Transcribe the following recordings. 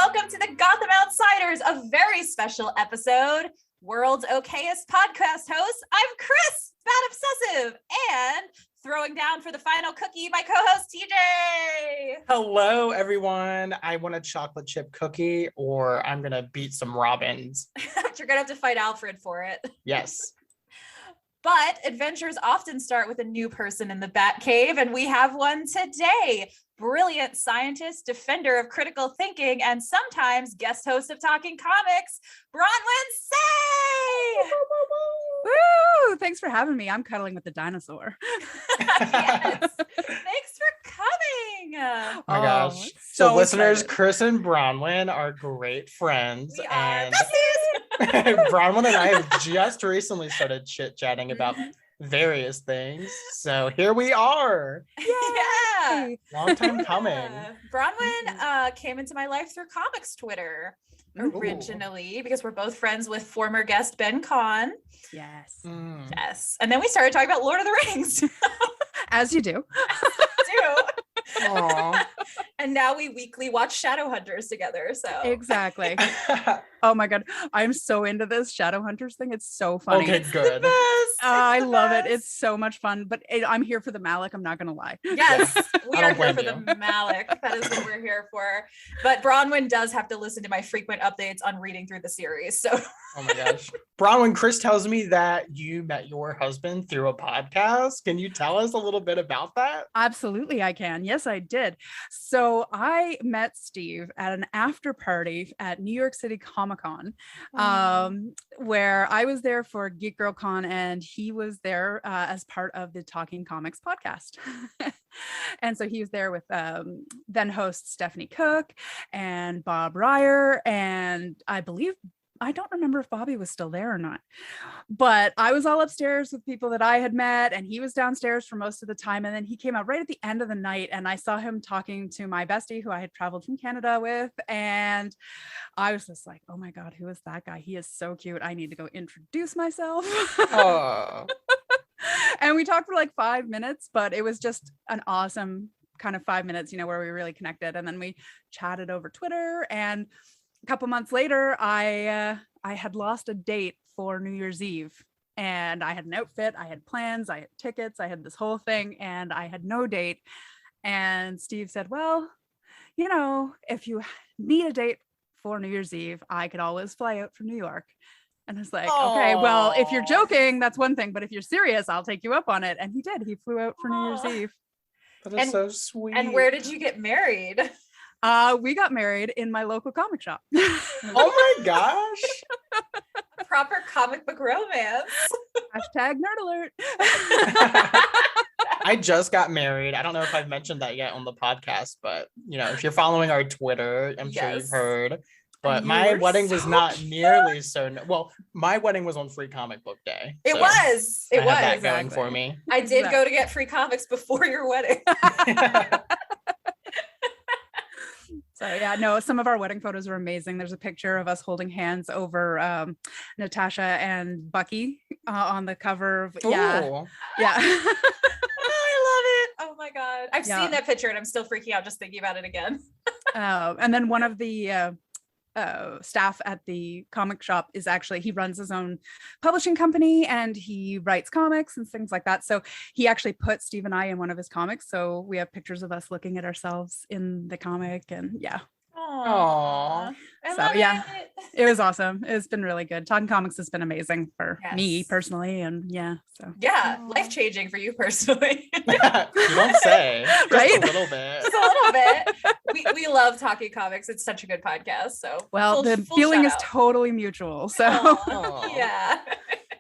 welcome to the Gotham Outsiders, a very special episode. World's okayest podcast host. I'm Chris, Fat Obsessive, and throwing down for the final cookie, my co-host TJ. Hello, everyone. I want a chocolate chip cookie, or I'm gonna beat some robins. You're gonna have to fight Alfred for it. Yes. But adventures often start with a new person in the Batcave, and we have one today. Brilliant scientist, defender of critical thinking, and sometimes guest host of Talking Comics, Bronwyn Kelly-Seigh! Woo! Thanks for having me. I'm cuddling with the dinosaur. Yes. Thanks for coming. Oh my gosh. So listeners, excited. Chris and Bronwyn are great friends. We and are Bronwyn and I have just recently started chit-chatting about various things. So here we are. Yeah. Long time coming. Bronwyn came into my life through comics Twitter originally because we're both friends with former guest Ben Kahn. Yes. Yes. And then we started talking about Lord of the Rings. As you do. Aww. And now we weekly watch Shadowhunters together. So exactly. Oh my god, I'm so into this Shadowhunters thing. It's so funny. Okay, good. I love it. It's so much fun. But I'm here for the Malik. I'm not gonna lie. Yes, we are here for the Malik. That is what we're here for. But Bronwyn does have to listen to my frequent updates on reading through the series. So. Oh my gosh. Bronwyn, Chris tells me that you met your husband through a podcast. Can you tell us a little bit about that? Absolutely, I can. Yes, I did. So I met Steve at an after party at New York City Comic-Con, where I was there for Geek Girl Con, and he was there as part of the Talking Comics podcast. And so he was there with then host Stephanie Cook and Bob Ryer, and I don't remember if Bobby was still there or not, but I was all upstairs with people that I had met, and he was downstairs for most of the time. And then he came out right at the end of the night, and I saw him talking to my bestie who I had traveled from Canada with. And I was just like, oh my God, who is that guy? He is so cute. I need to go introduce myself. And we talked for like 5 minutes, but it was just an awesome kind of 5 minutes, where we really connected. And then we chatted over Twitter, and a couple months later, I had lost a date for New Year's Eve, and I had an outfit, I had plans, I had tickets, I had this whole thing, and I had no date. And Steve said, well, if you need a date for New Year's Eve, I could always fly out from New York. And I was like, okay, well, if you're joking, that's one thing, but if you're serious, I'll take you up on it. And he did. He flew out for New Year's Eve. That is so sweet. And where did you get married? We got married in my local comic shop. Oh my gosh. A proper comic book romance. Hashtag nerd alert. I just got married. I don't know if I've mentioned that yet on the podcast, but if you're following our Twitter, I'm sure you've heard. But my wedding was not nearly so. Well, my wedding was on Free Comic Book Day. It was. I had that going for me. I did go to get free comics before your wedding. So yeah, no, some of our wedding photos were amazing. There's a picture of us holding hands over Natasha and Bucky on the cover of yeah. Oh, I love it. Oh my God. I've seen that picture and I'm still freaking out just thinking about it again. And then one of the staff at the comic shop he runs his own publishing company, and he writes comics and things like that. So he actually put Steve and I in one of his comics. So we have pictures of us looking at ourselves in the comic, and yeah. Aww. So yeah, it was awesome. It's been really good. Talking Comics has been amazing for me personally, and life-changing for you personally. You don't say. Right? Just a little bit. Just a little bit. We love Talking Comics. It's such a good podcast. So the feeling is totally mutual. So yeah.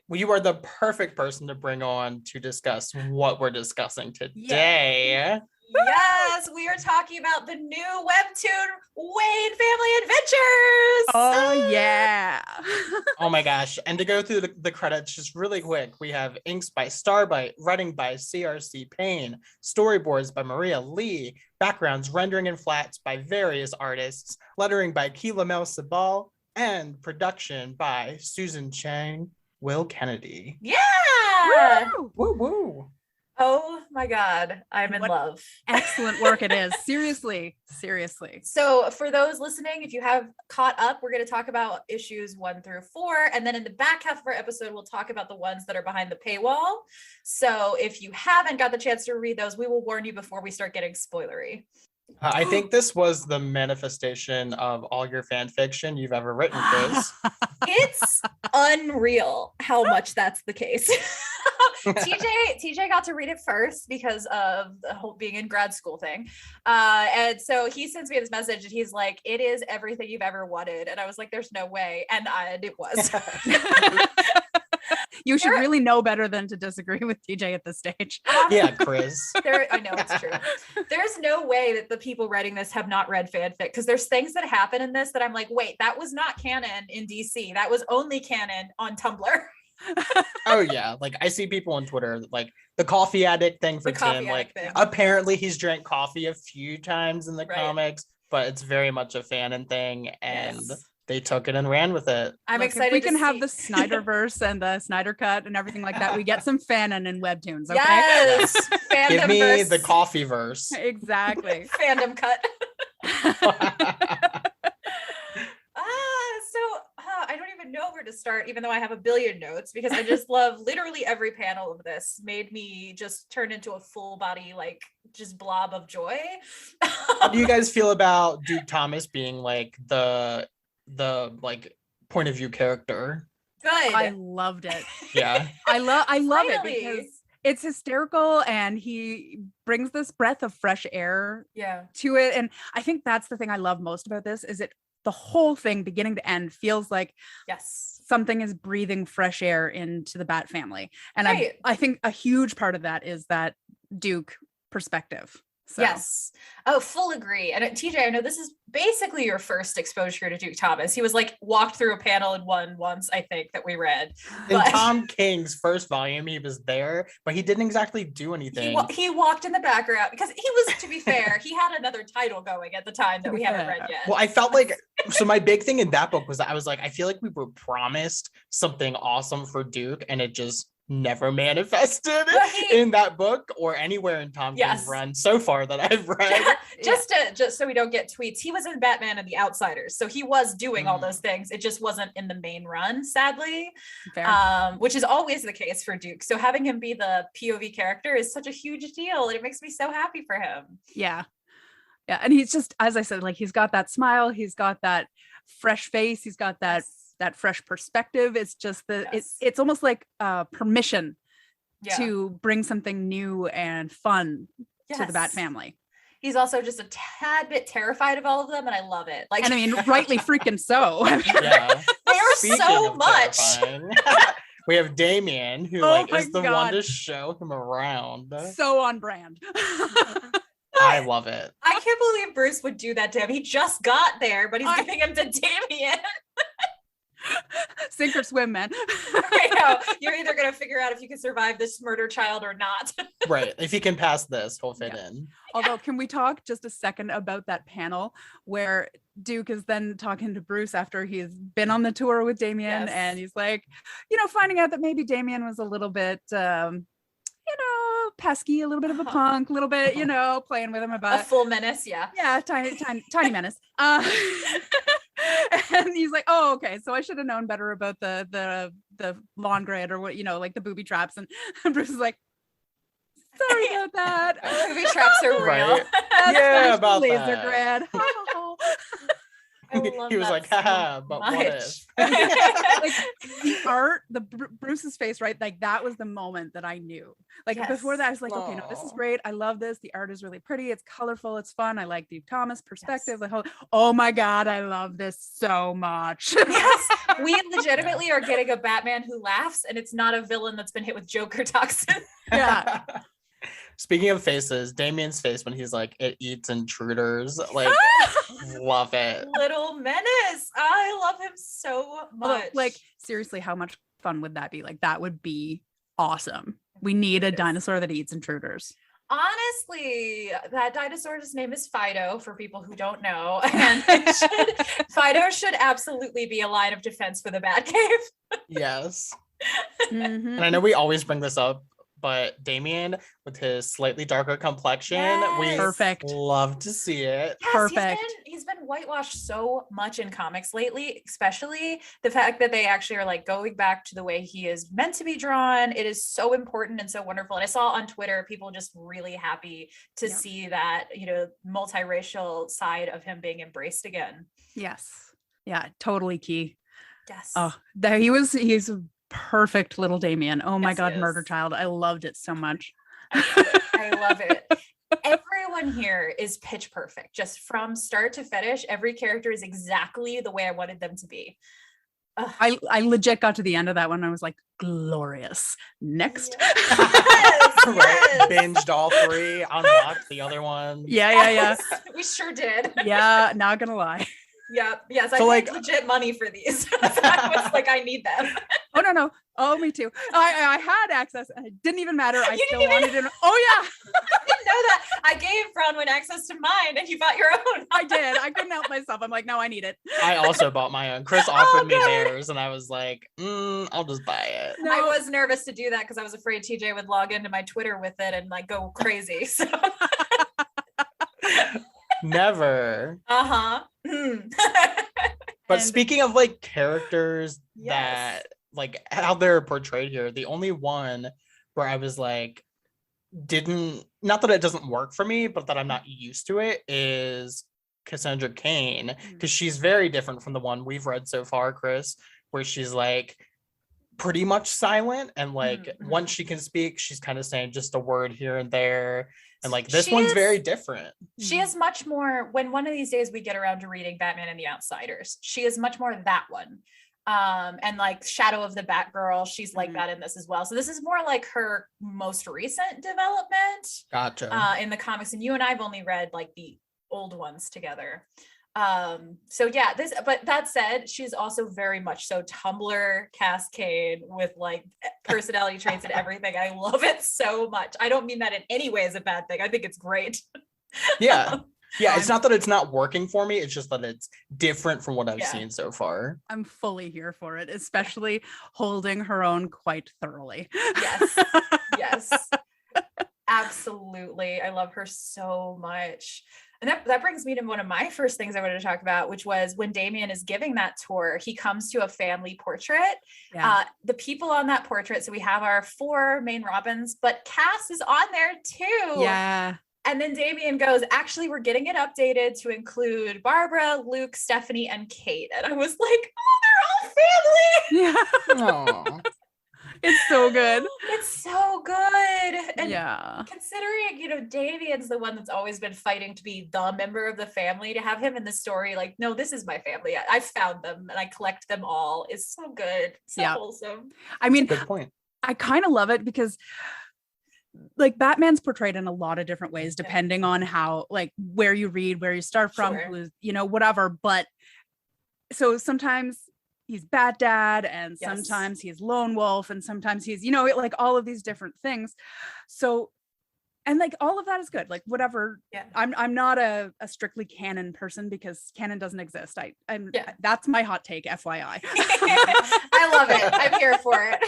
Well, you are the perfect person to bring on to discuss what we're discussing today. Yeah. Yes, we are talking about the new Webtoon Wayne Family Adventures. Oh yeah. Oh my gosh. And to go through the credits just really quick, we have inks by Starbite, writing by CRC Payne, storyboards by Maria Lee, backgrounds, rendering, and flats by various artists, lettering by Keela Mel Sabal, and production by Susan Chang, Will Kennedy. Yeah. Woo woo. Oh my God, I'm in What love. Excellent work it is. Seriously. So for those listening, if you have caught up, we're going to talk about issues 1 through 4. And then in the back half of our episode, we'll talk about the ones that are behind the paywall. So if you haven't got the chance to read those, we will warn you before we start getting spoilery. I think this was the manifestation of all your fan fiction you've ever written, Chris. It's unreal how much that's the case. TJ got to read it first because of the whole being in grad school thing. And so he sends me this message and he's like, it is everything you've ever wanted. And I was like, there's no way. And it was. You should really know better than to disagree with TJ at this stage. Yeah, Chris. I know it's true. There's no way that the people writing this have not read fanfic, because there's things that happen in this that I'm like, wait, that was not canon in DC. That was only canon on Tumblr. Oh yeah, like I see people on Twitter like the coffee addict thing for Tim. Like apparently he's drank coffee a few times in the comics, but it's very much a fanon thing, and they took it and ran with it. I'm excited. If we can have the Snyderverse and the Snyder Cut and everything like that, we get some fanon and webtoons. Okay? Yes. Give me the coffee verse. Exactly. Fandom cut. I don't even know where to start, even though I have a billion notes, because I just love literally every panel of this. Made me just turn into a full body, like just blob of joy. How do you guys feel about Duke Thomas being like the like point of view character? Good. I loved it. Yeah. I love it because it's hysterical and he brings this breath of fresh air to it. And I think that's the thing I love most about this is the whole thing beginning to end feels like something is breathing fresh air into the Bat family. And I think a huge part of that is that Duke perspective. So. Yes. Oh, full agree. And TJ, I know this is basically your first exposure to Duke Thomas. He was like walked through a panel in one once, I think, that we read. In Tom King's first volume, he was there, but he didn't exactly do anything. He walked in the background because he was, to be fair, he had another title going at the time that we haven't read yet. Well, I felt like, so my big thing in that book was that I was like, I feel like we were promised something awesome for Duke and it just never manifested in that book or anywhere in Tom King's run so far that I've read. Just so we don't get tweets, he was in Batman and the Outsiders, so he was doing all those things. It just wasn't in the main run, sadly. Which is always the case for Duke. So having him be the POV character is such a huge deal, and it makes me so happy for him. Yeah, and he's just, as I said, like he's got that smile, he's got that fresh face, he's got that fresh perspective. It's just it's almost like permission to bring something new and fun to the Bat family. He's also just a tad bit terrified of all of them, and I love it. Like, and I mean, rightly freaking so. They're so much. We have Damien, who is the one to show him around. So on brand. I love it. I can't believe Bruce would do that to him. He just got there, but he's giving him to Damien. Sink or swim, man. I know. You're either going to figure out if you can survive this murder child or not. Right. If he can pass this, he'll fit in. Although, can we talk just a second about that panel where Duke is then talking to Bruce after he's been on the tour with Damien, and he's like, finding out that maybe Damien was a little bit, pesky, a little bit of a punk, a little bit, playing with him about a full menace. Yeah, tiny menace. And he's like, oh, okay, so I should have known better about the lawn grid or what, like the booby traps. And Bruce is like, sorry about that. Booby traps are real. Right. Yeah, about laser that. grid. He was like, haha, but what if? Like the art, Bruce's face, right? Like that was the moment that I knew. Like before that, I was like, okay, no, this is great. I love this. The art is really pretty. It's colorful. It's fun. I like Duke Thomas' perspective. Like, oh my God, I love this so much. Yes, we legitimately are getting a Batman who laughs, and it's not a villain that's been hit with Joker toxin. Yeah. Speaking of faces, Damien's face when he's like, it eats intruders, like, love it. Little menace. I love him so much. Although, like, seriously, how much fun would that be? Like, that would be awesome. We need a dinosaur that eats intruders. Honestly, that dinosaur's name is Fido, for people who don't know. And Fido should absolutely be a line of defense for the Batcave. Yes. Mm-hmm. And I know we always bring this up, but Damien with his slightly darker complexion, we Perfect. love to see it. Yes, Perfect. He's been whitewashed so much in comics lately, especially the fact that they actually are like going back to the way he is meant to be drawn. It is so important and so wonderful. And I saw on Twitter people just really happy to see that, you know, multiracial side of him being embraced again. Yes. Yeah, totally key. Yes. Oh, there he's a perfect little Damien. Oh my Yes, God, he murder is. child. I loved it so much. I love it. Everyone here is pitch perfect. Just from start to finish, every character is exactly the way I wanted them to be. Ugh. I legit got to the end of that one. I was like, glorious. Next. Yes, Right? Binged all 3, unlocked the other one. Yeah. We sure did. Yeah, not gonna lie. Yep. Yes, I So, paid like- legit money for these. I was like, I need them. Oh no. Oh, me too. I had access and it didn't even matter. I You still didn't wanted to. Oh yeah, I didn't know that. I gave Bronwyn access to mine, and you bought your own. I did. I couldn't help myself. I'm like, no, I need it. I also bought my own. Chris offered me good. theirs, and I was like, I'll just buy it. No. I was nervous to do that because I was afraid TJ would log into my Twitter with it and like go crazy. So. Never. Uh-huh. But And- speaking of like characters Yes. that like how they're portrayed here, the only one where I was like, not that it doesn't work for me, but that I'm not used to it is Cassandra Cain, because she's very different from the one we've read so far, Chris, where she's like pretty much silent and like Mhm. once she can speak, she's kind of saying just a word here and there. And like this She one's is- very different. She is much more, when one of these days we get around to reading Batman and the Outsiders, she is much more that one. And like Shadow of the Batgirl, she's like Mhm. that in this as well. So this is more like her most recent development Gotcha. in the comics. And you and I've only read like the old ones together. So yeah, but that said, she's also very much so Tumblr cascade with like personality traits and everything. I love it so much. I don't mean that in any way as a bad thing. I think it's great. Yeah. It's not that it's not working for me, it's just that it's different from what I've Yeah. seen so far. I'm fully here for it, especially holding her own quite thoroughly. Yes. Yes. Absolutely. I love her so much. And that brings me to one of my first things I wanted to talk about, which was when Damien is giving that tour, he comes to a family portrait. Yeah. The people on that portrait, so we have our 4 main Robins, but Cass is on there too. Yeah. And then Damien goes, actually, we're getting it updated to include Barbara, Luke, Stephanie, and Kate. And I was like, oh, they're all family. Yeah. It's so good. It's so good. And Yeah. considering, you know, Damien's the one that's always been fighting to be the member of the family, to have him in the story, like, no, this is my family. I found them and I collect them all, is so good. So Yeah. wholesome. I mean, Good point. I kind of love it because like Batman's portrayed in a lot of different ways, depending on how, like where you read, where you start from, Sure. who's, you know, whatever. But so sometimes he's Bat Dad and Yes. sometimes he's Lone Wolf and sometimes he's, you know, like all of these different things. So, and like all of that is good. Like whatever. Yeah. I'm not a strictly canon person because canon doesn't exist. I'm Yeah. that's my hot take, FYI. I love it. I'm here for it.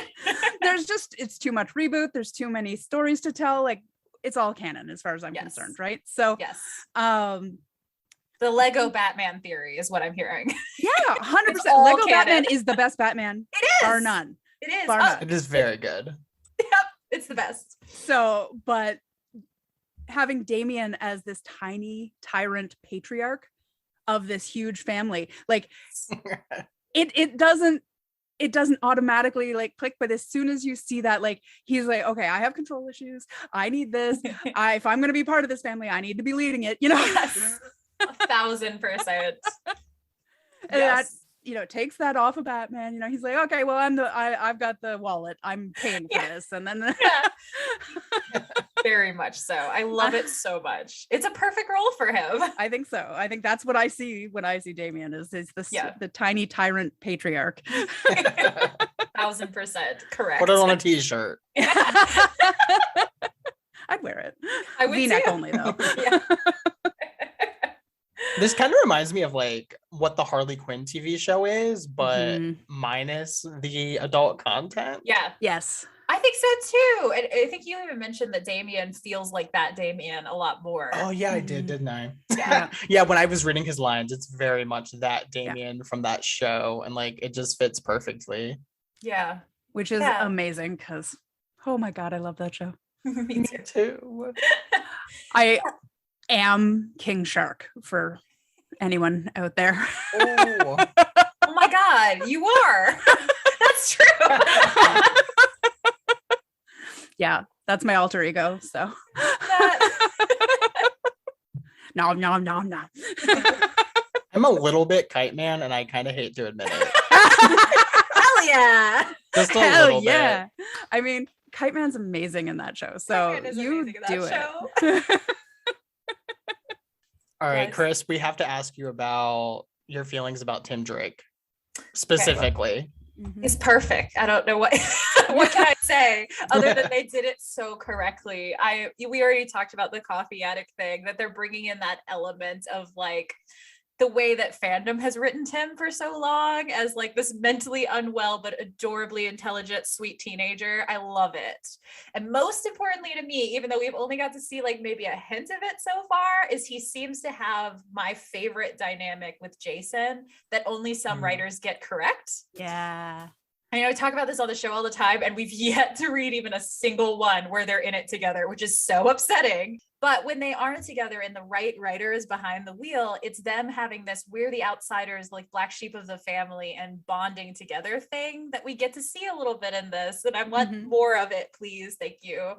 It's too much reboot. There's too many stories to tell. Like it's all canon as far as I'm Yes. concerned, right? So, Yes. The Lego Batman theory is what I'm hearing. yeah, 100%. all Lego canon. Batman is the best Batman, It is. bar none. It is. Bar Oh, none. It is very good. yep. It's the best. So, but having Damien as this tiny tyrant patriarch of this huge family, like it doesn't automatically like click, but as soon as you see that, like he's like, okay, I have control issues, I need this, if I'm going to be part of this family, I need to be leading it, you know. Yes. 1,000%. And that, Yes. you know, takes that off of Batman. You know, he's like, okay, well, I've got the wallet, I'm paying for Yeah. this, and then Yeah. Very much so. I love it so much. It's a perfect role for him. I think so. I think that's what I see when I see Damien is this Yeah. the tiny tyrant patriarch. 1,000% correct. Put it on a t-shirt. I'd wear it. I would V-neck too. only though. Yeah. This kind of reminds me of like what the Harley Quinn TV show is, but Mhm. minus the adult content. Yeah. Yes. I think so too. And I think you even mentioned that Damien feels like that Damien a lot more. Oh yeah, I did, didn't I? Yeah. Yeah, when I was reading his lines, it's very much that Damien from that show, and like it just fits perfectly. Yeah. Which is amazing because, oh my God, I love that show. Me too. I am King Shark for anyone out there. Oh, oh my God, you are. That's true. Yeah, that's my alter ego. So no. I'm a little bit Kite Man, and I kind of hate to admit it. Hell yeah. Just a Hell little yeah. Bit. I mean, Kite Man's amazing in that show. So you do it. All right, Chris, we have to ask you about your feelings about Tim Drake specifically. Okay. He's perfect. I don't know what can I say other than they did it so correctly. We already talked about the coffee addict thing, that they're bringing in that element of like the way that fandom has written Tim for so long as like this mentally unwell but adorably intelligent sweet teenager. I love it. And most importantly to me, even though we've only got to see like maybe a hint of it so far, is he seems to have my favorite dynamic with Jason that only some writers get correct. Yeah. I know I talk about this on the show all the time, and we've yet to read even a single one where they're in it together, which is so upsetting. But when they aren't together and the right writer is behind the wheel, it's them having this we're the outsiders, like black sheep of the family and bonding together thing that we get to see a little bit in this. And I want more of it, please. Thank you.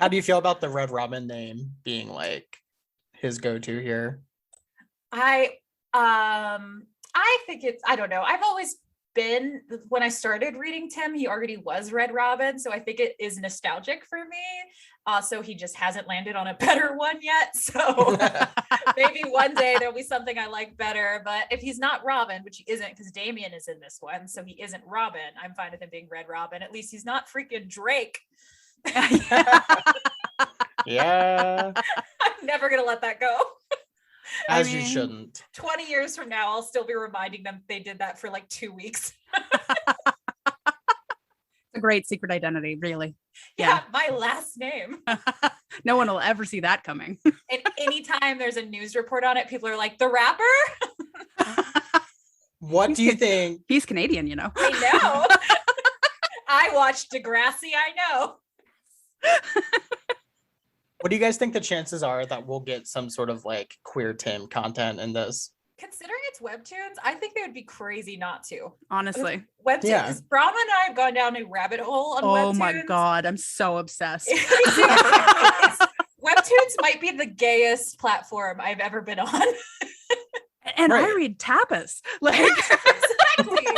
How do you feel about the Red Robin name being like his go-to here? I think it's, I don't know. I've always been, when I started reading Tim, he already was Red Robin. So I think it is nostalgic for me. So he just hasn't landed on a better one yet. So maybe one day there'll be something I like better. But if he's not Robin, which he isn't, because Damien is in this one, so he isn't Robin, I'm fine with him being Red Robin. At least he's not freaking Drake. Yeah. I'm never going to let that go. As you shouldn't. 20 years from now, I'll still be reminding them they did that for like 2 weeks. A great secret identity, really. Yeah, my last name. No one will ever see that coming. And anytime there's a news report on it, people are like, the rapper? What do you think? He's Canadian, you know. I know. I watched Degrassi, I know. What do you guys think the chances are that we'll get some sort of like queer Tim content in this? Considering it's Webtoons, I think they would be crazy not to. Honestly. Webtoons, because Bronwyn and I have gone down a rabbit hole on Webtoons. Oh my God, I'm so obsessed. Webtoons might be the gayest platform I've ever been on. And I read tapas. Like exactly.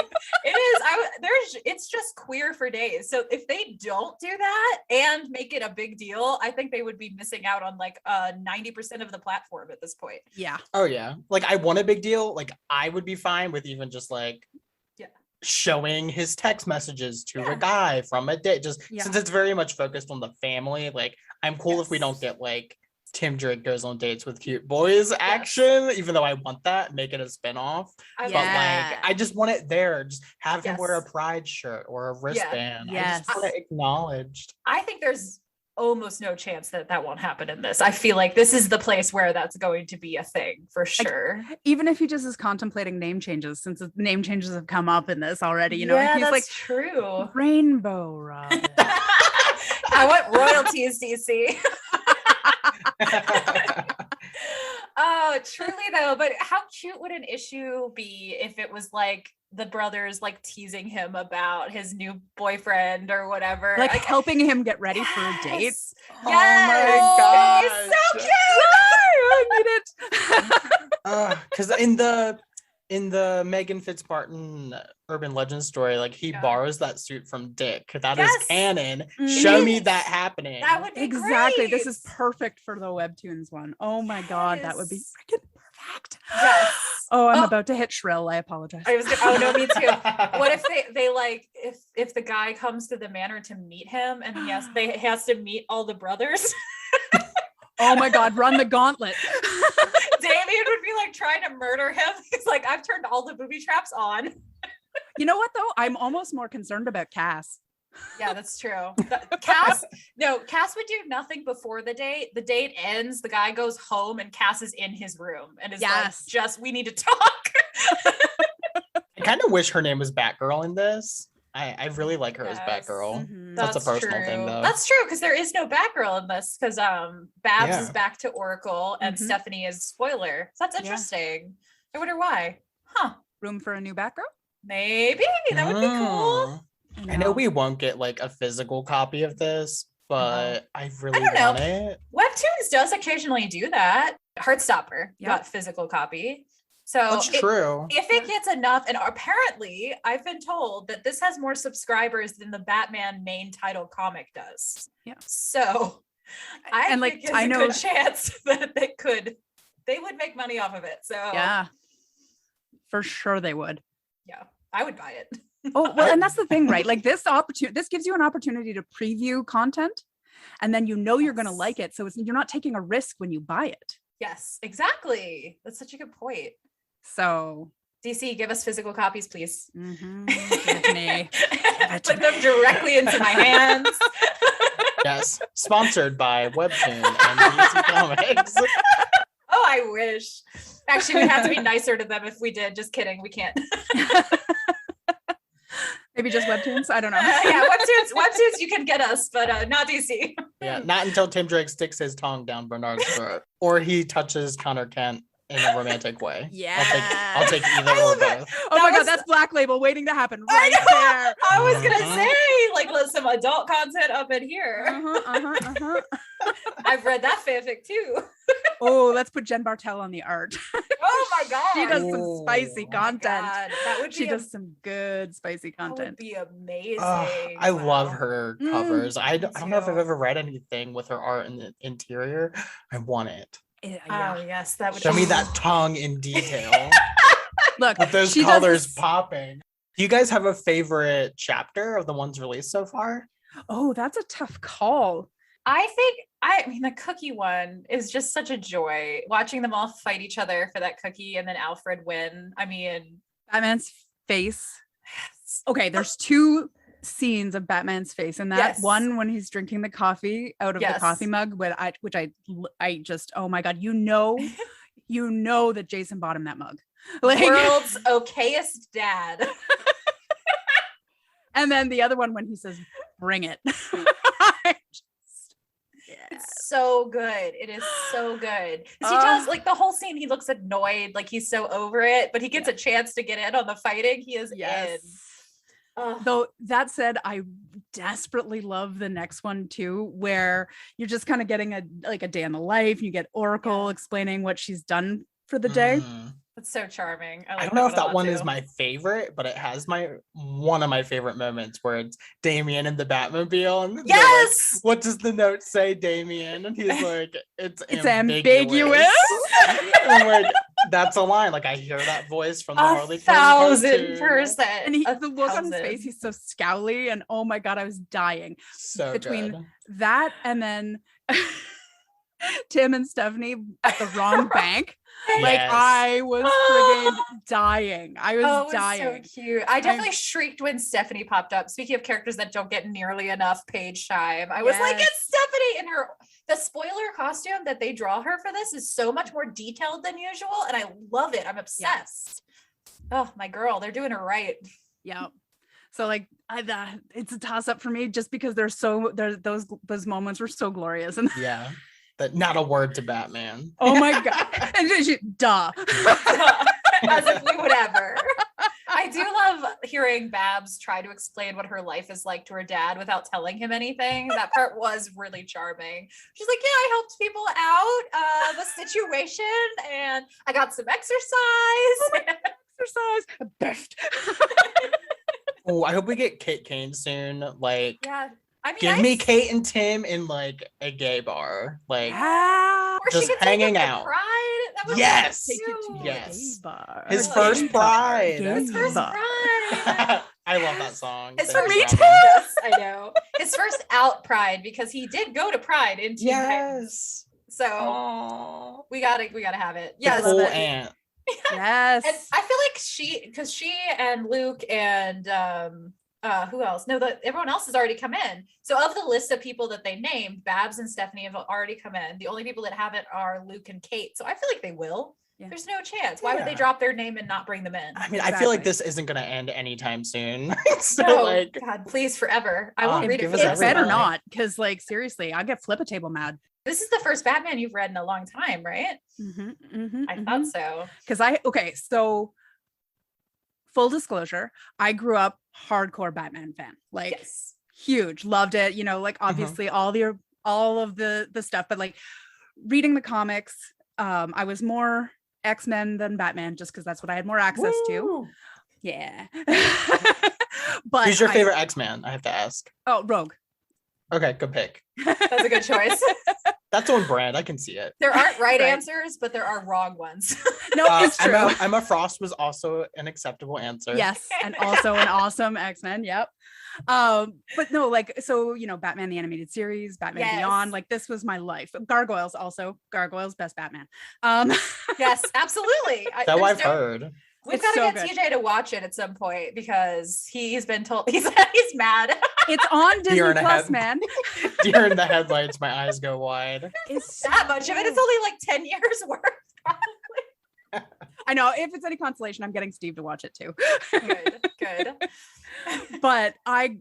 It is. It's just queer for days. So if they don't do that and make it a big deal, I think they would be missing out on like 90% of the platform at this point. Yeah. Oh yeah. Like I want a big deal. Like I would be fine with even just like showing his text messages to a guy from a date. Just since it's very much focused on the family. Like I'm cool if we don't get like Tim Drake goes on dates with cute boys action, even though I want that, make it a spinoff. But like, I just want it there. Just have him wear a pride shirt or a wristband. I just want it acknowledged. I think there's almost no chance that won't happen in this. I feel like this is the place where that's going to be a thing for sure. Like, even if he just is contemplating name changes, since the name changes have come up in this already, you know, he's that's like true. Rainbow Robin. I want royalties, DC. Oh, truly though, but how cute would an issue be if it was like the brothers like teasing him about his new boyfriend or whatever, like helping him get ready for a date? Yes. Oh my god, it's so cute. I need it. Because in the Megan Fitzmartin urban legend story, like he borrows that suit from Dick. That is canon. Show me that happening. That would be exactly. great. This is perfect for the Webtoons one. Oh my god, that would be freaking perfect. Yes. Oh, I'm about to hit shrill. I apologize. No, me too. What if they like if the guy comes to the manor to meet him and he has to meet all the brothers? Oh my god, run the gauntlet. Damien would be like trying to murder him. He's like, I've turned all the booby traps on. You know what though? I'm almost more concerned about Cass. Yeah, that's true. Cass would do nothing before the date. The date ends, the guy goes home, and Cass is in his room and is like, just, we need to talk. I kind of wish her name was Batgirl in this. I really like her as Batgirl. Mhm. That's a personal true. thing, though. That's true, because there is no Batgirl in this, because Babs is back to Oracle and Mhm. Stephanie is Oyler. So that's interesting. I wonder why. Huh. Room for a new Batgirl? Maybe. That would be cool. I know we won't get like a physical copy of this, but I really don't know. want it. Webtoons does occasionally do that. Heartstopper got physical copy. So That's true. If it gets enough, and apparently I've been told that this has more subscribers than the Batman main title comic does. Yeah. So I think there's a good chance that they would make money off of it. So yeah, for sure they would. Yeah, I would buy it. Oh, well, and that's the thing, right? Like this gives you an opportunity to preview content, and then you're going to like it. So you're not taking a risk when you buy it. Yes, exactly. That's such a good point. So DC, give us physical copies, please. Mm-hmm. Give me. Put them directly into my hands. Yes, sponsored by Webtoon and DC Comics. Oh, I wish. Actually, we'd have to be nicer to them if we did. Just kidding. We can't. Maybe just Webtoons. I don't know. Yeah, Webtoons. You can get us, but not DC. Yeah, not until Tim Drake sticks his tongue down Bernard's throat, or he touches Connor Kent in a romantic way. Yeah, I'll take either or both. Oh my god, that's Black Label waiting to happen right there. I was gonna say, like, let some adult content up in here. I've read that fanfic too. Oh, let's put Jen Bartel on the art. Oh my god, she does some spicy content. That would be does some good spicy content. That would be amazing. I love her covers. I don't know if I've ever read anything with her art in the interior. I want it. Yeah. Oh yes, that would show me that tongue in detail. Look, with those colors popping. Do you guys have a favorite chapter of the ones released so far? Oh, that's a tough call. I mean, the cookie one is just such a joy. Watching them all fight each other for that cookie and then Alfred win. I mean, Batman's face. Okay, there's two scenes of Batman's face, and that one when he's drinking the coffee out of the coffee mug, which I just, oh my god, you know that Jason bought him that mug. Like, world's okayest dad. And then the other one when he says, "Bring it." It's so good. It is so good. Because he does, like, the whole scene, he looks annoyed, like he's so over it, but he gets a chance to get in on the fighting. He is in. Though that said, I desperately love the next one too, where you're just kind of getting a day in the life. You get Oracle explaining what she's done for the day. That's so charming. I don't know if that one is my favorite, but it has one of my favorite moments where it's Damien in the Batmobile. And yes! Like, what does the note say, Damien? And he's like, it's ambiguous. I'm like, that's a line. Like, I hear that voice from the Harley Quinn 1,000%. And the look on his face, he's so scowly, and oh my god, I was dying. So between good. That and then Tim and Stephanie at the wrong bank. Like, I was friggin' dying. I was dying. So cute. I definitely shrieked when Stephanie popped up. Speaking of characters that don't get nearly enough page time, I was like, it's Stephanie. And the spoiler costume that they draw her for this is so much more detailed than usual, and I love it. I'm obsessed. Oh, my girl, they're doing her right. Yeah. So like, it's a toss up for me, just because those moments were so glorious. And yeah. That not a word to Batman. Oh my god. And duh. As if we would ever. I do love hearing Babs try to explain what her life is like to her dad without telling him anything. That part was really charming. She's like, yeah, I helped people out the situation, and I got some exercise. Oh, I hope we get Kate Kane soon. Like, yeah. I mean, give me Kate and Tim in like a gay bar, like just hanging out. Pride. That was yes, yes. Bar. His first Pride. His first Pride. I love that song. It's for me too. Yes, I know. His first out Pride, because he did go to Pride in Teen Titans. So we gotta have it. Yes, the whole aunt. Yes. And I feel like she and Luke and Who else? No, everyone else has already come in. So of the list of people that they named, Babs and Stephanie have already come in. The only people that haven't are Luke and Kate. So I feel like they will. Yeah. There's no chance. Why would they drop their name and not bring them in? I mean, I feel like this isn't going to end anytime soon. So no, like, God, please, forever. I won't read it. It better not, because like seriously, I get flip a table mad. This is the first Batman you've read in a long time, right? I thought so. Because so full disclosure, I grew up hardcore Batman fan, like huge, loved it. You know, like obviously all of the stuff, but like reading the comics, I was more X-Men than Batman, just because that's what I had more access to. Yeah. But who's your favorite X-Man? I have to ask. Oh, Rogue. Okay, good pick. That's a good choice. That's on brand. I can see it. There aren't right answers, but there are wrong ones. No, it's true. Emma Frost was also an acceptable answer. Yes, and also an awesome X-Men. Yep. But no, like, so, you know, Batman the animated series, Batman Beyond, like this was my life. Gargoyles, best Batman. Yes, absolutely. That I've heard. We've got to get TJ to watch it at some point because he's been told he's mad. It's on Disney Plus, man. Deer in the headlights, my eyes go wide. It's that much of it. It's only like 10 years worth, probably. I know. If it's any consolation, I'm getting Steve to watch it too. Good. But I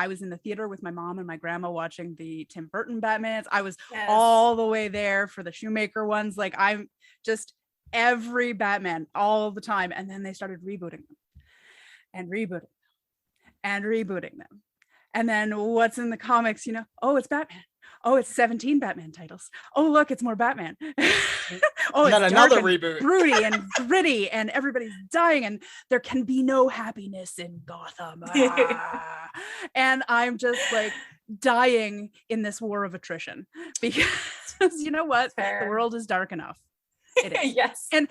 was in the theater with my mom and my grandma watching the Tim Burton Batmans. I was all the way there for the Shoemaker ones. Like I'm just every Batman all the time. And then they started rebooting them and rebooting them and rebooting them. And then what's in the comics, you know, oh, it's Batman. Oh, it's 17 Batman titles. Oh, look, it's more Batman. Oh, it's another reboot. Broody and gritty, and everybody's dying, and there can be no happiness in Gotham. And I'm just like dying in this war of attrition because you know what? The world is dark enough. It is. Yes. And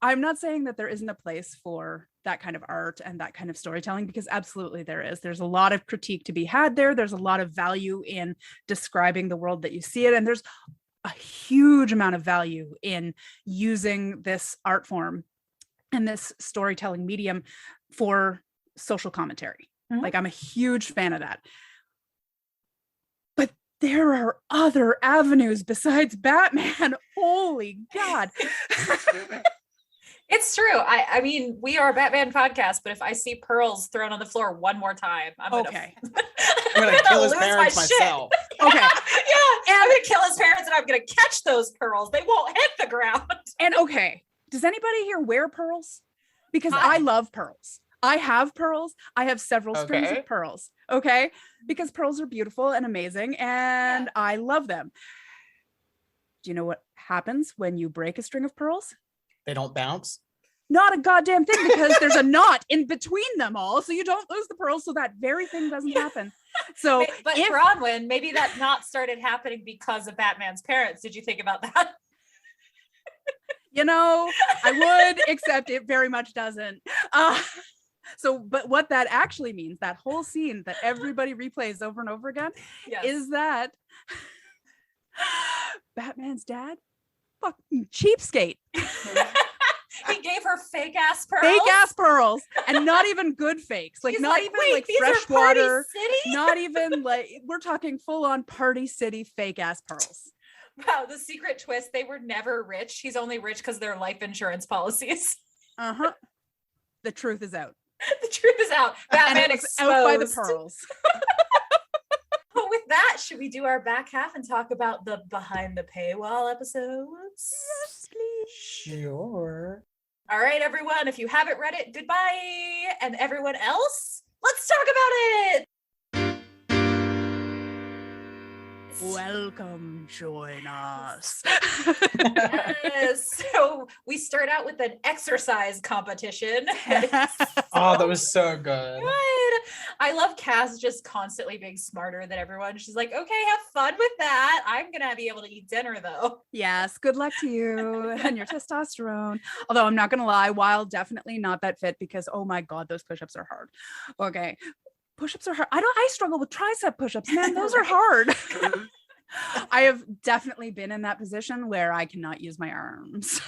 I'm not saying that there isn't a place for that kind of art and that kind of storytelling, because absolutely there is. There's a lot of critique to be had there. There's a lot of value in describing the world that you see it. And there's a huge amount of value in using this art form and this storytelling medium for social commentary. Like I'm a huge fan of that. But there are other avenues besides Batman. Holy God. It's true. I mean, we are a Batman podcast, but if I see pearls thrown on the floor one more time, I'm gonna kill his parents myself. Okay. And I'm gonna kill his parents and I'm gonna catch those pearls. They won't hit the ground. And okay, does anybody here wear pearls? Because I love pearls. I have pearls. I have several strings of pearls. Okay. Because pearls are beautiful and amazing and I love them. Do you know what happens when you break a string of pearls? They don't bounce? Not a goddamn thing, because there's a knot in between them all, so you don't lose the pearls, so that very thing doesn't happen. So but Bronwyn, maybe that knot started happening because of Batman's parents. Did you think about that? You know, I would, except it very much doesn't. But what that actually means, that whole scene that everybody replays over and over again, is that Batman's dad, fucking cheapskate. He gave her fake ass pearls, and not even good fakes. Like, not even like fresh water. Not even like, we're talking full on Party City fake ass pearls. Wow, the secret twist: they were never rich. He's only rich because they're life insurance policies. The truth is out. The truth is out. Batman exposed. Out by the pearls. But with that, should we do our back half and talk about the behind the paywall episodes? Yes, please. Sure. All right, everyone. If you haven't read it, goodbye. And everyone else, let's talk about it. Welcome, join us. Yes. So we start out with an exercise competition. Oh, that was so good. I love Cass just constantly being smarter than everyone. She's like, okay, have fun with that. I'm gonna be able to eat dinner though. Yes, good luck to you and your testosterone. Although I'm not gonna lie, while definitely not that fit, because oh my God, those push-ups are hard. Okay. Push-ups are hard. I struggle with tricep push-ups, man. Those are hard. I have definitely been in that position where I cannot use my arms.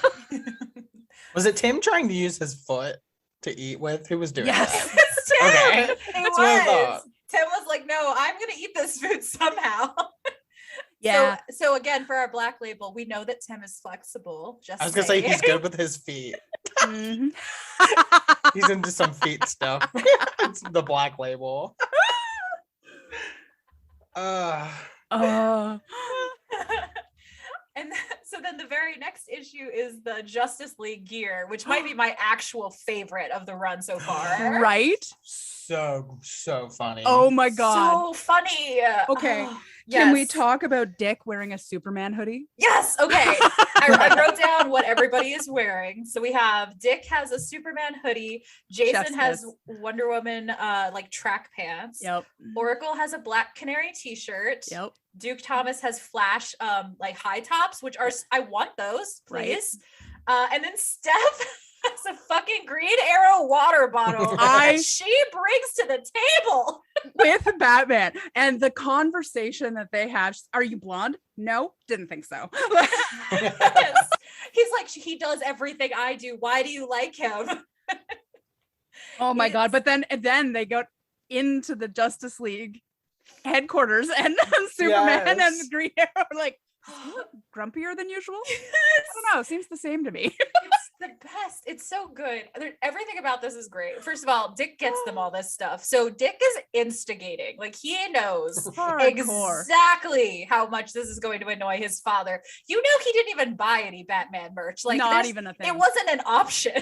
Was it Tim trying to use his foot to eat with? Who was doing that? Tim. Okay. It That's what I thought. was. Tim was like, no, I'm gonna eat this food somehow. Yeah. So again, for our black label, we know that Tim is flexible. Just I was gonna say saying. he's good with his feet. Mhm. He's into some feet stuff. It's the black label. Oh. And so then the very next issue is the Justice League gear, which might be my actual favorite of the run so far. Right? So funny. Oh my god. So funny. Okay. Oh, Can we yes. talk about Dick wearing a Superman hoodie? Yes. Okay. I wrote down what everybody is wearing. So we have Dick has a Superman hoodie. Jason Chef's has kiss. Wonder Woman like track pants. Yep. Oracle has a Black Canary t-shirt. Yep. Duke Thomas has Flash like high tops, which are I want those, please. And then Steph has a fucking Green Arrow water bottle that she brings to the table With Batman. And the conversation that they have, are you blonde? No, didn't think so. Yes. He's like, he does everything I do. Why do you like him? Oh my god. But then they go into the Justice League headquarters and Superman and Yes. the Green Arrow are like, "You look grumpier than usual." I don't know. Seems the same to me. It's the best. It's so good. Everything about this is great. First of all, Dick gets them all this stuff. So Dick is instigating. Like he knows Hardcore. exactly how much this is going to annoy his father. You know, he didn't even buy any Batman merch. Like Not there's- even a thing. It wasn't an option.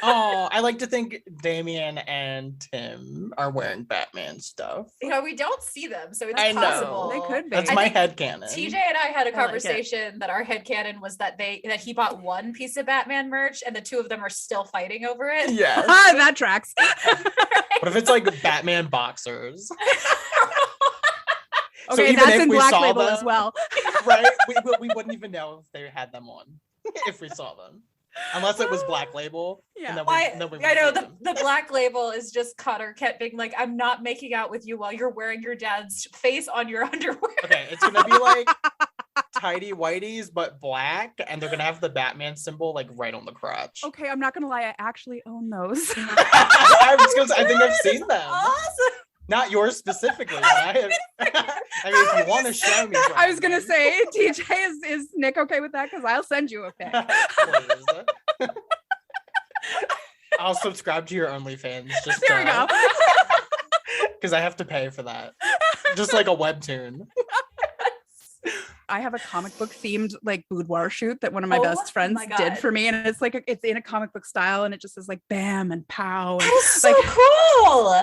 Oh, I like to think Damien and Tim are wearing Batman stuff. You know, we don't see them, so it's I know. possible. They could be. That's I my think headcanon. TJ and I had a I like it. conversation that our headcanon was that he bought one piece of Batman merch and the two of them are still fighting over it. Yes. That tracks. What if it's like Batman boxers? So Okay, even that's if in we Black saw Label as them- well. Right? We wouldn't even know if they had them on if we saw them. Unless it was Black Label. Yeah. And then I would know see them. the black label is just Connor kept being like, I'm not making out with you while you're wearing your dad's face on your underwear. Okay, it's gonna be like tidy whities but black, and they're gonna have the Batman symbol like right on the crotch. Okay, I'm not gonna lie, I actually own those. I think I've seen them. Awesome. Not yours specifically, but I have. I mean, if you want to show me, I was gonna Bronwyn, say, TJ, is Nick okay with that? Because I'll send you a pic. please. I'll subscribe to your OnlyFans just There we go. because I have to pay for that. Just like a webtoon. I have a comic book themed like boudoir shoot that one of my Oh best friends my did God. for me, and it's like it's in a comic book style, and it just says like bam and pow, and, That is so like, cool.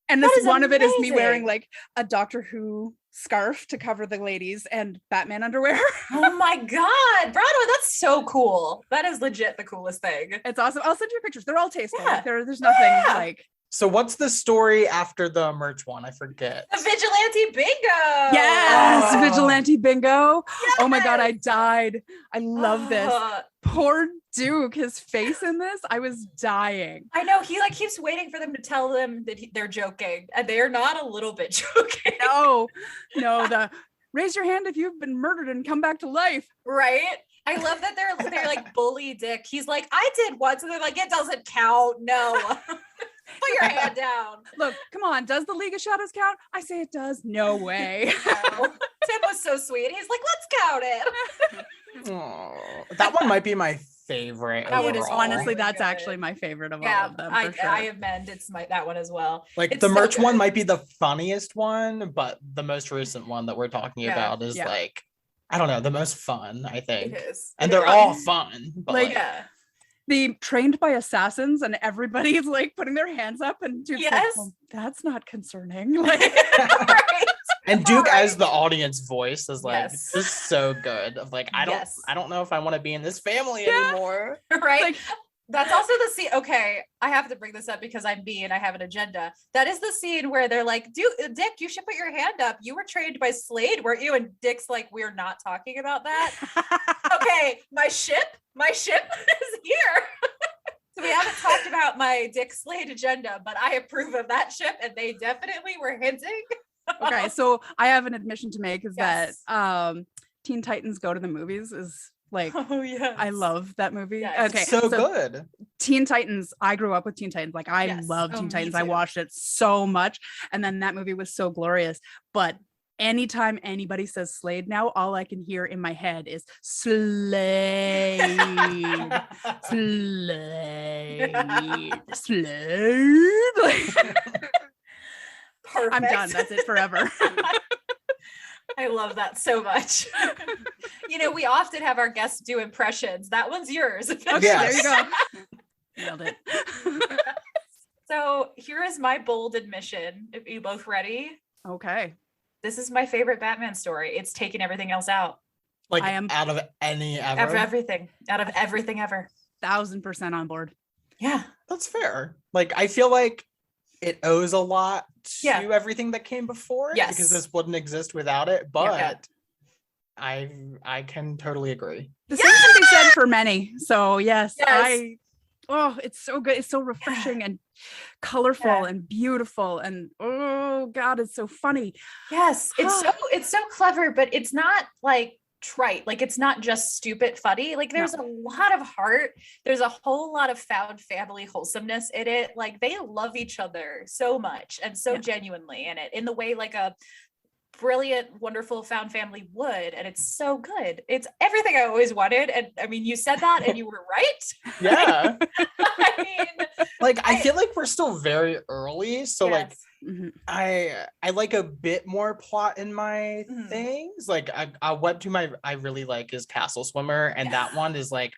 and that this is one of it is me wearing amazing. like a Doctor Who scarf to cover the ladies and Batman underwear. Oh my God. Bronwyn, that's so cool. That is legit the coolest thing. It's awesome. I'll send you pictures. They're all tasteful. Yeah. Like, there's nothing Yeah. like So what's the story after the merch one? I forget. The Vigilante Bingo. yes, Oh. Vigilante Bingo. Oh my god, I died. I love this. Oh, Poor Duke, his face in this, I was dying. I know he like keeps waiting for them to tell them that they're joking, and they are not a little bit joking, No, the raise your hand if you've been murdered and come back to life. right? I love that they're like bully Dick. He's like, I did once, and they're like, it doesn't count. No, put your hand down. Look, come on, does the League of Shadows count? I say it does. No way. No. Tim was so sweet. He's like, let's count it. Oh, that one might be my favorite. That one is overall. honestly, really that's good. actually my favorite of all Yeah, of them. I For sure. amend. It's that one as well. Like It's the so merch one good. might be the funniest one, but the most recent one that we're talking Yeah, about is yeah. like, I don't know, the most fun, I think. It is. And It they're is. all fun. But Like, like, Yeah. the trained by assassins and everybody's like putting their hands up and Duke's like, Yes. well, that's not concerning. Like, Right. and Duke Right. as the audience voice is like, Yes. this is so good. Of like, Yes. I don't know if I want to be in this family Yeah. anymore. Right. like, That's also the scene. Okay, I have to bring this up because I'm me and I have an agenda. That is the scene where they're like, Dick, you should put your hand up. You were trained by Slade, weren't you? And Dick's like, we're not talking about that. Okay, my ship is here. So we haven't talked about my Dick Slade agenda, but I approve of that ship, and they definitely were hinting. okay, so I have an admission to make is Yes. that Teen Titans Go to the Movies is Like, Oh yes. I love that movie. Yes. Okay, So good. Teen Titans. I grew up with Teen Titans. Like, I Yes. love Oh, Teen me Titans. I too. watched it so much, and then that movie was so glorious. But anytime anybody says Slade now, all I can hear in my head is Slade, Slade, Slade. Perfect. I'm done. That's it forever. I love that so much. We often have our guests do impressions. That one's yours. Okay, Yes. there you go. Nailed it. So here is my bold admission. If you both ready, Okay. this is my favorite Batman story. It's taken everything else out. Like I am- out of any ever. Out of everything ever. 1000% on board. Yeah. That's fair. Like I feel like it owes a lot to Yeah. everything that came before it Yes. because this wouldn't exist without it. But Yeah. I can totally agree. The same can be said for many. So yes, Yes. it's so good. It's so refreshing and colorful Yeah. and beautiful. And oh God, it's so funny. Yes. It's so clever, but it's not like trite. Like it's not just stupid funny. Like there's a lot of heart. There's a whole lot of found family wholesomeness in it. Like they love each other so much and so genuinely in it, in the way like a brilliant, wonderful found family would. And it's so good. It's everything I always wanted. And I mean, you said that and you were right. Yeah. I mean, Like I feel like we're still very early. So like yes. Mhm. I like a bit more plot in my Mhm. things. Like a webtoon I really like is Castle Swimmer, and that one is like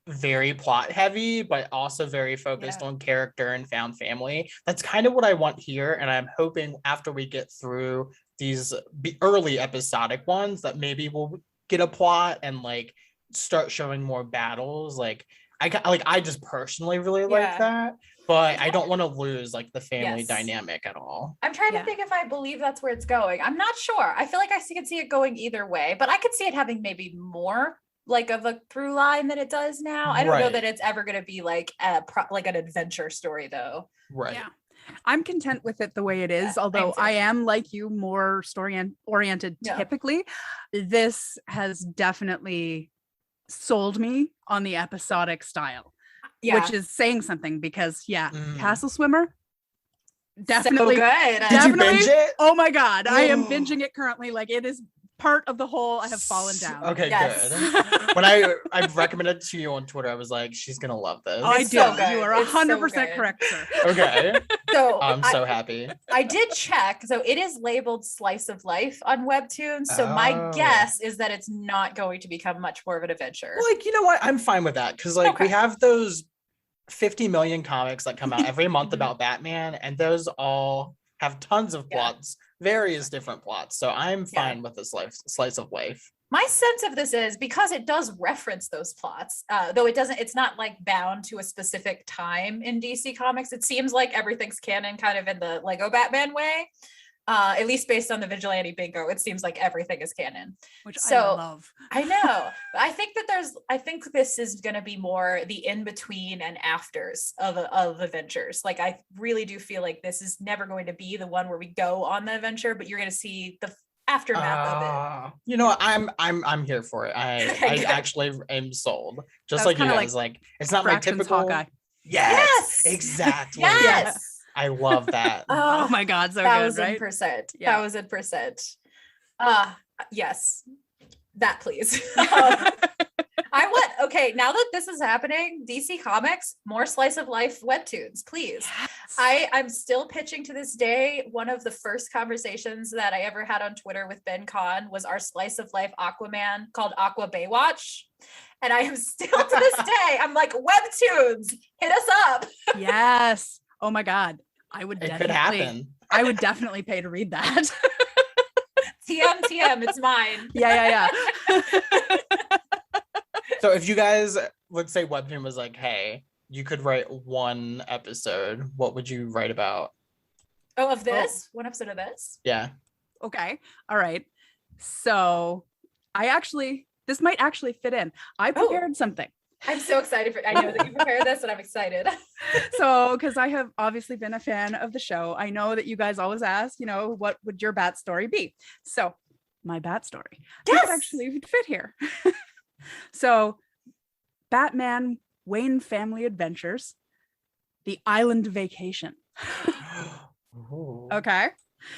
very plot heavy, but also very focused on character and found family. That's kind of what I want here, and I'm hoping after we get through these early episodic ones that maybe we'll get a plot and like start showing more battles. Like I just personally really like that. But I don't want to lose like the family dynamic at all. I'm trying to think if I believe that's where it's going. I'm not sure. I feel like I can see it going either way, but I could see it having maybe more like of a through line than it does now. I don't know that it's ever going to be like like an adventure story though. Right. Yeah. I'm content with it the way it is, Yeah, although I I am like you, more story oriented typically. This has definitely sold me on the episodic style. Which is saying something because Castle Swimmer definitely so good. Did you binge it? Oh my God, I am binging it currently. Like it is part of the whole. I have fallen down. Okay, good. When I recommended it to you on Twitter, I was like, she's gonna love this. I It's do. so good. You are It's so 100% good. correct, sir. Okay. So I'm so happy. I did check. So it is labeled slice of life on Webtoon. So my guess is that it's not going to become much more of an adventure. Like, you know what? I'm fine with that because like we have those 50 million comics that come out every month about Batman, and those all have tons of plots, various different plots. So I'm fine with this slice of life. My sense of this is because it does reference those plots, though it's not like bound to a specific time in DC Comics. It seems like everything's canon kind of in the Lego Batman way. At least based on the Vigilante Bingo, it seems like everything is canon. Which I love. I know. I think this is going to be more the in-between and afters of adventures. Like, I really do feel like this is never going to be the one where we go on the adventure, but you're going to see the aftermath of it. You know, I'm here for it. I actually am sold. Just like you guys, like it's not my typical Hawkeye. Yes, exactly. Yes. I love that. Oh my God, so good, right? 1,000%. Yeah. 1,000%. Yes. That please. Okay, now that this is happening, DC Comics, more slice of life webtoons, please. Yes. I'm still pitching to this day. One of the first conversations that I ever had on Twitter with Ben Kahn was our slice of life Aquaman called Aqua Baywatch. And I am still to this day, I'm like, webtoons, hit us up. Yes. Oh my God. I would It could happen. I would definitely pay to read that. TM, it's mine. Yeah. So if you guys, let's say Webtoon was like, hey, you could write one episode, what would you write about? Oh, of this? One episode of this? Yeah. Okay. All right. So this might actually fit in. I prepared something. I'm so excited I know that you prepared this and I'm excited. So, because I have obviously been a fan of the show, I know that you guys always ask, what would your bat story be? So my bat story, Yes! would actually fit here. So Batman Wayne Family Adventures, The Island Vacation. Ooh. Okay.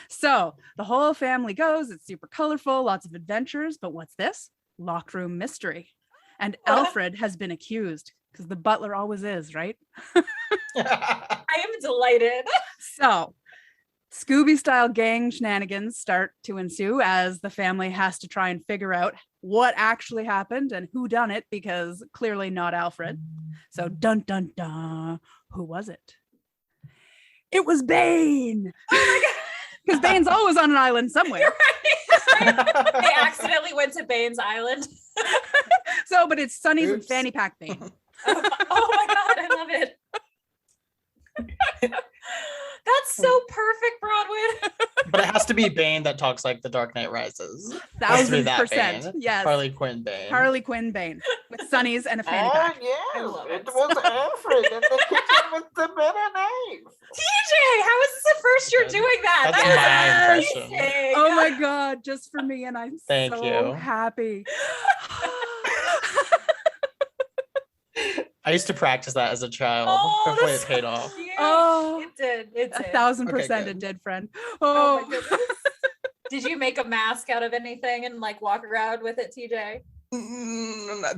So the whole family goes. It's super colorful, lots of adventures. But what's this? Locked room mystery. And Alfred has been accused because the butler always is, right? I am delighted. So Scooby style gang shenanigans start to ensue as the family has to try and figure out what actually happened and who done it, because clearly not Alfred. So dun dun dun, who was it? It was Bane. Oh my God. Because Bane's always on an island somewhere. Right. They accidentally went to Bane's Island. So, but it's Sonny's and Oops. Fanny Pack Bane. Oh my God, I love it. That's so perfect, Bronwyn. But it has to be Bane that talks like the Dark Knight Rises. Has to be that 1000%. Bane. Yes. Harley Quinn Bane. Harley Quinn Bane with Sonny's and a fanny pack. I love it. was Alfred in the kitchen with the mayonnaise. TJ, how is this the first you're Good. doing that? That's my impression. amazing. Oh my God, just for me. And I'm Thank so you. happy. I used to practice that as a child. Oh, Hopefully that's it paid so off. cute. Oh, It did. It did. 1000% Okay, it did, friend. Oh Oh, my goodness. Did you make a mask out of anything and like walk around with it, TJ?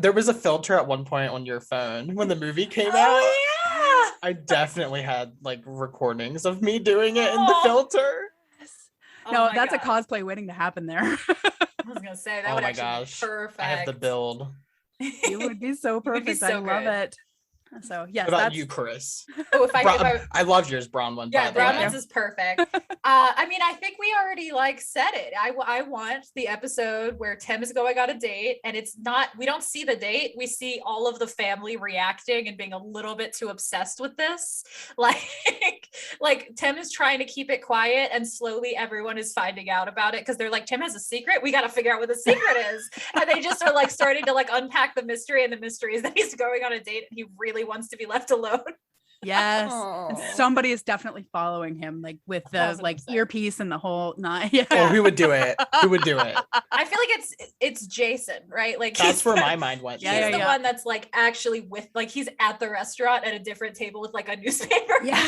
There was a filter at one point on your phone when the movie came out. Oh I definitely had like recordings of me doing it in the Oh. filter. yeah. no, Oh my that's a God. cosplay waiting to happen there. I was gonna say that Oh would my actually gosh. be perfect. I have the build. You would be so would be perfect. so I love good. it. So yes, What about that's you, Chris? Oh, if I I love yours, Bronwyn. yeah, by the way. Bronwyn's is perfect. I mean, I think we already like said it. I want the episode where Tim is going on a date, and it's not, we don't see the date. We see all of the family reacting and being a little bit too obsessed with this. Like Tim is trying to keep it quiet, and slowly everyone is finding out about it because they're like, Tim has a secret. We got to figure out what the secret is. And they just are like starting to like unpack the mystery, and the mystery is that he's going on a date and he really wants to be left alone. yes. And Aw. somebody is definitely following him, like with the like 1000%. earpiece and the whole nine. Yeah. Oh, who would do it? Who would do it? I feel like it's Jason, right? Like That's he's where my mind went. he's Yeah, to. the yeah. one that's like actually with, like, he's at the restaurant at a different table with like a newspaper. Yeah.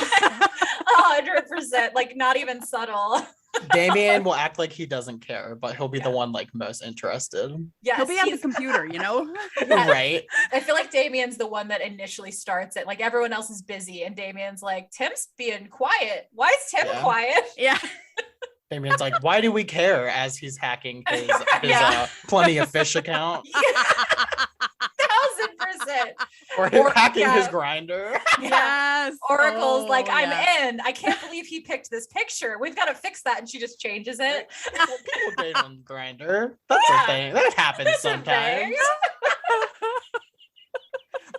100%, like not even subtle. Damien will act like he doesn't care, but he'll be the Yeah. one like most interested. Yes, He'll be at the he's- computer, you know? Yeah. Right? I feel like Damien's the one that initially starts it. Like everyone else is busy, and Damien's like, Tim's being quiet. Why is Tim Yeah. quiet? Yeah. Damien's like, why do we care as he's hacking his Yeah. Plenty of Fish account Yeah, 1000%. or Or- hacking yeah. his grinder? Yes. Oracle's like, Oh, I'm yeah. in. I can't believe he picked this picture. We've got to fix that. And she just changes it. Well, people date on grinder. That's Yeah. a thing. That happens That's a sometimes. thing.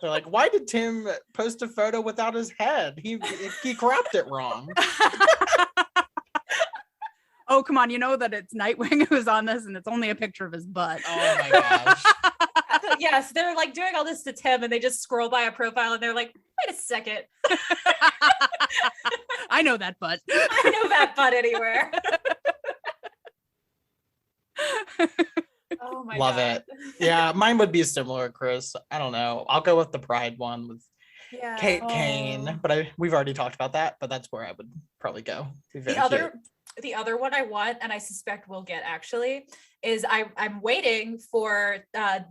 They're like, why did Tim post a photo without his head? He cropped it wrong. Oh, come on. You know that it's Nightwing who's on this, and it's only a picture of his butt. Oh my gosh. Yes, they're like doing all this to Tim, and they just scroll by a profile and they're like, wait a second. I know that butt. I know that butt anywhere. Oh my Love God. it. Yeah, mine would be similar, Chris. I don't know. I'll go with the Pride one with Yeah. Kate Oh. Kane, but we've already talked about that, but that's where I would probably go. Be very The other one I want, and I suspect we'll get actually, is I'm waiting for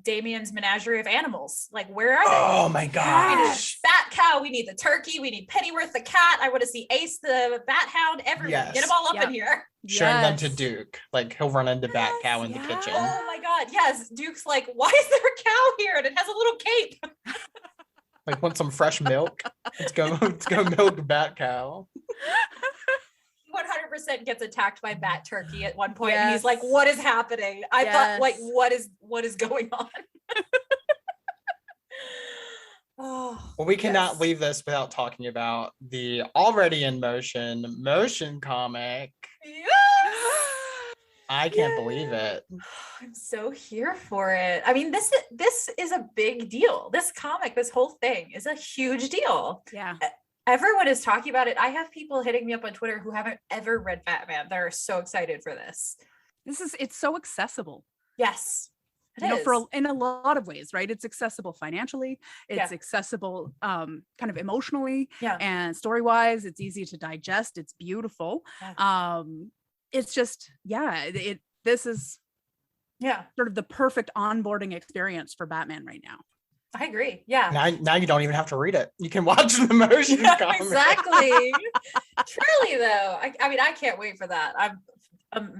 Damien's menagerie of animals. Like, where are they? Oh my We need a gosh. fat cow. We need the turkey. We need Pennyworth the cat. I want to see Ace the bat hound. Everyone, get them Yes. all up Yep. in here. Showing them to Yes. Duke. Like he'll run into Bat Yes, Cow in the yeah. kitchen. Oh my God. Yes. Duke's like, why is there a cow here? And it has a little cape. Like, want some fresh milk? Let's go milk Bat Cow. 100% gets attacked by bat turkey at one point, and he's like, Yes. what is happening? I thought, like, Yes. what is going on? Oh, Well, we cannot yes. leave this without talking about the already in motion comic. Yes. I can't believe it. I'm so here for it. I mean, this is a big deal. This comic, this whole thing is a huge deal. Yeah. Everyone is talking about it. I have people hitting me up on Twitter who haven't ever read Batman. They're so excited for this. It's so accessible. Yes. you know, in a lot of ways, right? It's accessible financially, it's accessible kind of emotionally, and story-wise, it's easy to digest, it's beautiful. It's just, this is sort of the perfect onboarding experience for Batman right now. I agree. Yeah. Now you don't even have to read it. You can watch the motion comic. Exactly. Truly though. I mean, I can't wait for that.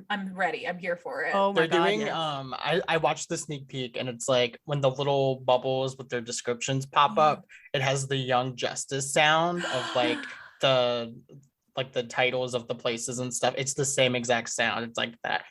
I'm ready. I'm here for it. Oh my They're God, doing I watched the sneak peek, and it's like when the little bubbles with their descriptions pop up, it has the Young Justice sound of like the titles of the places and stuff. It's the same exact sound. It's like that.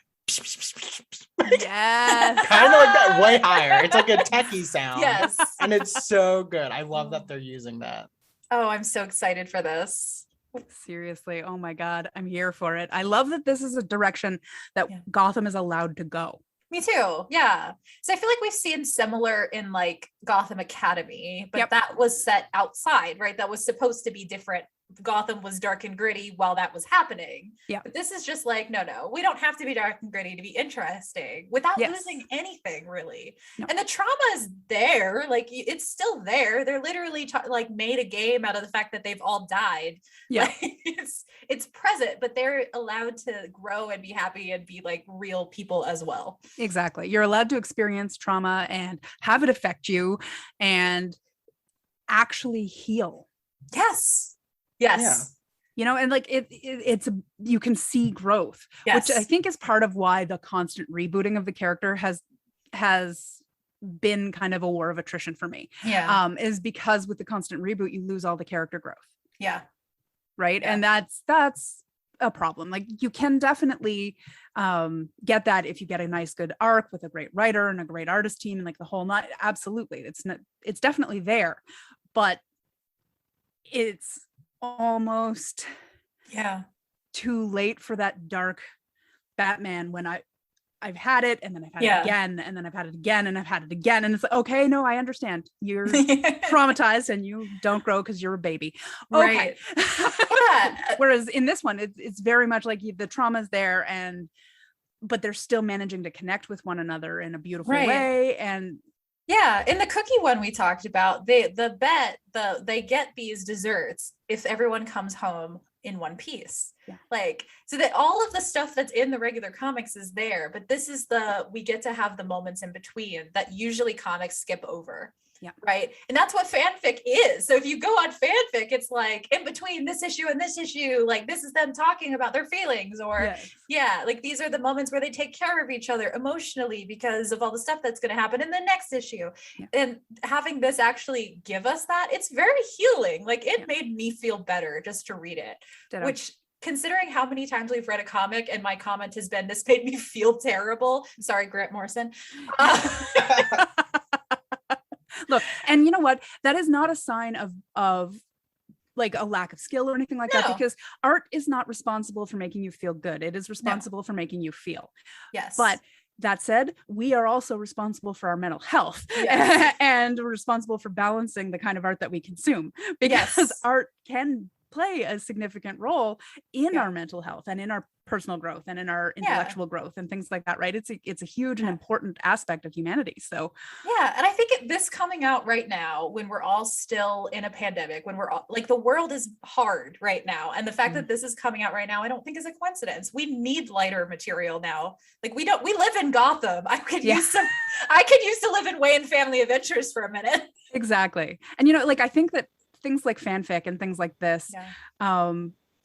Yes. Kind of like that, way higher. It's like a techie sound. Yes. And it's so good. I love that they're using that. Oh, I'm so excited for this. Seriously. Oh my God. I'm here for it. I love that this is a direction that Gotham is allowed to go. Me too. Yeah. So I feel like we've seen similar in like Gotham Academy, but that was set outside, right? That was supposed to be different. Gotham was dark and gritty while that was happening. Yeah. But this is just like, no, we don't have to be dark and gritty to be interesting without losing anything really. No. And the trauma is there. Like it's still there. They're literally like made a game out of the fact that they've all died. Yeah. Like, it's present, but they're allowed to grow and be happy and be like real people as well. Exactly. You're allowed to experience trauma and have it affect you and actually heal. Yes. Yeah. You know, and like it's you can see growth, which I think is part of why the constant rebooting of the character has been kind of a war of attrition for me. Yeah. Is because with the constant reboot, you lose all the character growth. Yeah. Right. Yeah. And that's a problem. Like you can definitely get that if you get a nice, good arc with a great writer and a great artist team and like the whole night. Absolutely. It's definitely there, but it's almost too late for that dark Batman when I've had it and then I've had it again and then I've had it again and I've had it again, and it's like, okay, no, I understand you're traumatized and you don't grow because you're a baby, okay. Right. Whereas in this one it's very much like the trauma's there but they're still managing to connect with one another in a beautiful way. And in the cookie one we talked about, they get these desserts if everyone comes home in one piece. Yeah. Like, so that all of the stuff that's in the regular comics is there, but this is we get to have the moments in between that usually comics skip over. Yeah. Right. And that's what fanfic is. So if you go on fanfic, it's like in between this issue and this issue, like this is them talking about their feelings or like these are the moments where they take care of each other emotionally because of all the stuff that's going to happen in the next issue. Yeah. And having this actually give us that, it's very healing. Like it made me feel better just to read it, which considering how many times we've read a comic and my comment has been, this made me feel terrible. Sorry, Grant Morrison. Look, and you know what? That is not a sign of like a lack of skill or anything like that, because art is not responsible for making you feel good. It is responsible for making you feel. Yes. But that said, we are also responsible for our mental health and responsible for balancing the kind of art that we consume, because art can play a significant role in our mental health and in our personal growth and in our intellectual growth and things like that, right? It's a huge and important aspect of humanity. So and I think this coming out right now when we're all still in a pandemic, when we're all like the world is hard right now, and the fact that this is coming out right now, I don't think is a coincidence. We need lighter material now. Like we live in Gotham. I could use to live in Wayne Family Adventures for a minute. Exactly. And you know, like I think that things like fanfic and things like this,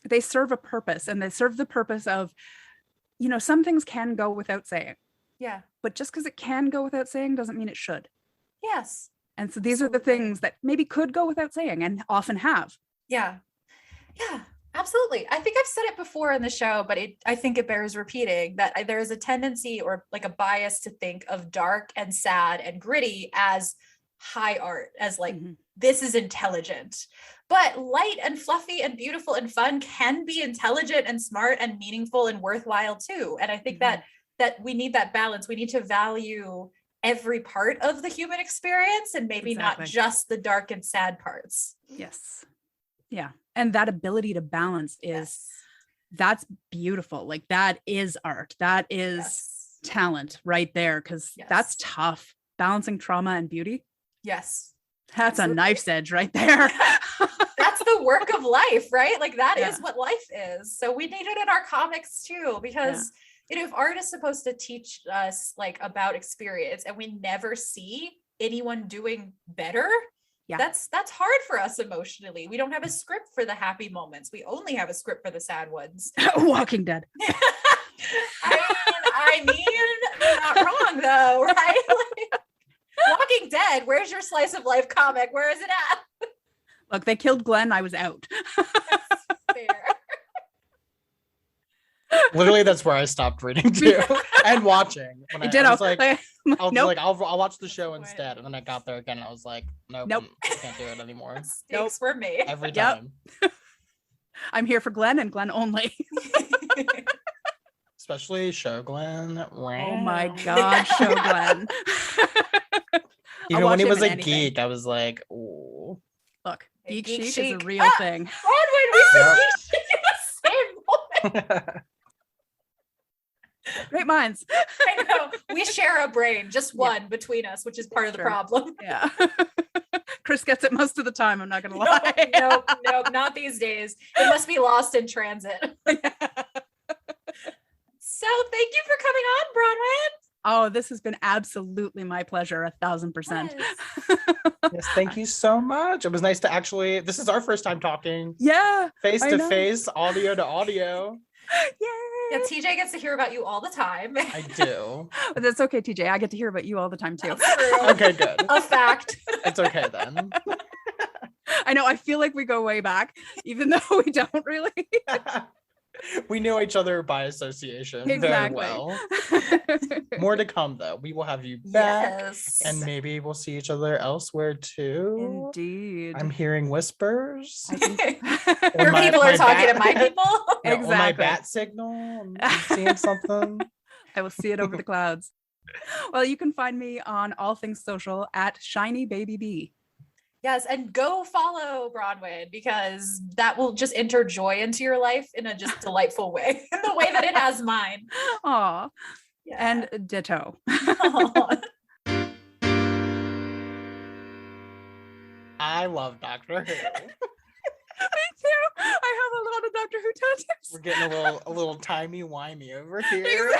they serve a purpose, and they serve the purpose of, you know, some things can go without saying. Yeah. But just because it can go without saying doesn't mean it should. Yes. And so these are the things that maybe could go without saying and often have. Yeah. Yeah, absolutely. I think I've said it before in the show, but I think it bears repeating that there is a tendency or like a bias to think of dark and sad and gritty as high art, as like, this is intelligent. But light and fluffy and beautiful and fun can be intelligent and smart and meaningful and worthwhile too. And I think that we need that balance. We need to value every part of the human experience and maybe not just the dark and sad parts. Yes. Yeah. And that ability to balance that's beautiful. Like that is art. That is talent right there, because that's tough. Balancing trauma and beauty. Yes. That's a knife's edge right there. That's the work of life, right? Like that is what life is. So we need it in our comics too, because if art is supposed to teach us like about experience and we never see anyone doing better, that's hard for us emotionally. We don't have a script for the happy moments. We only have a script for the sad ones. Walking Dead. I mean, you're not wrong though, right? Like, Walking Dead, where's your slice of life comic? Where is it at? Look, they killed Glenn. I was out. That's fair. Literally, that's where I stopped reading too and watching. When I was like, I'll watch the show instead. And then I got there again and I was like, nope. I can't do it anymore. Mistakes were made. Every time. I'm here for Glenn and Glenn only. Especially Show Glenn. Oh my God, Show Glenn. Even when he was a geek, I was like, ooh. Look, geek chic is a real thing. Bronwyn, we said geek chic in the same moment. Great minds. I know. We share a brain, just one between us, which is part of the problem. Yeah. Chris gets it most of the time, I'm not gonna lie. Nope, not these days. It must be lost in transit. So thank you for coming on, Bronwyn. Oh, this has been absolutely my pleasure, 1000%. Yes, thank you so much. It was nice to actually, this is our first time talking. Yeah. Face to face, audio to audio. Yay. Yeah, TJ gets to hear about you all the time. I do. But that's okay, TJ. I get to hear about you all the time too. That's true. Okay, good. A fact. It's okay then. I know. I feel like we go way back, even though we don't really. We know each other by association very well. More to come though. We will have you back and maybe we'll see each other elsewhere too. Indeed. I'm hearing whispers. Your people are talking to my people. Exactly. On my bat signal. I'm seeing something. I will see it over the clouds. Well, you can find me on all things social at Shiny Baby Bee. Yes, and go follow Bronwyn because that will just enter joy into your life in a just delightful way, in the way that it has mine. Aw, and ditto. I love Doctor Who. Me too. I have a lot of Doctor Who tattoos. We're getting a little timey-wimey over here.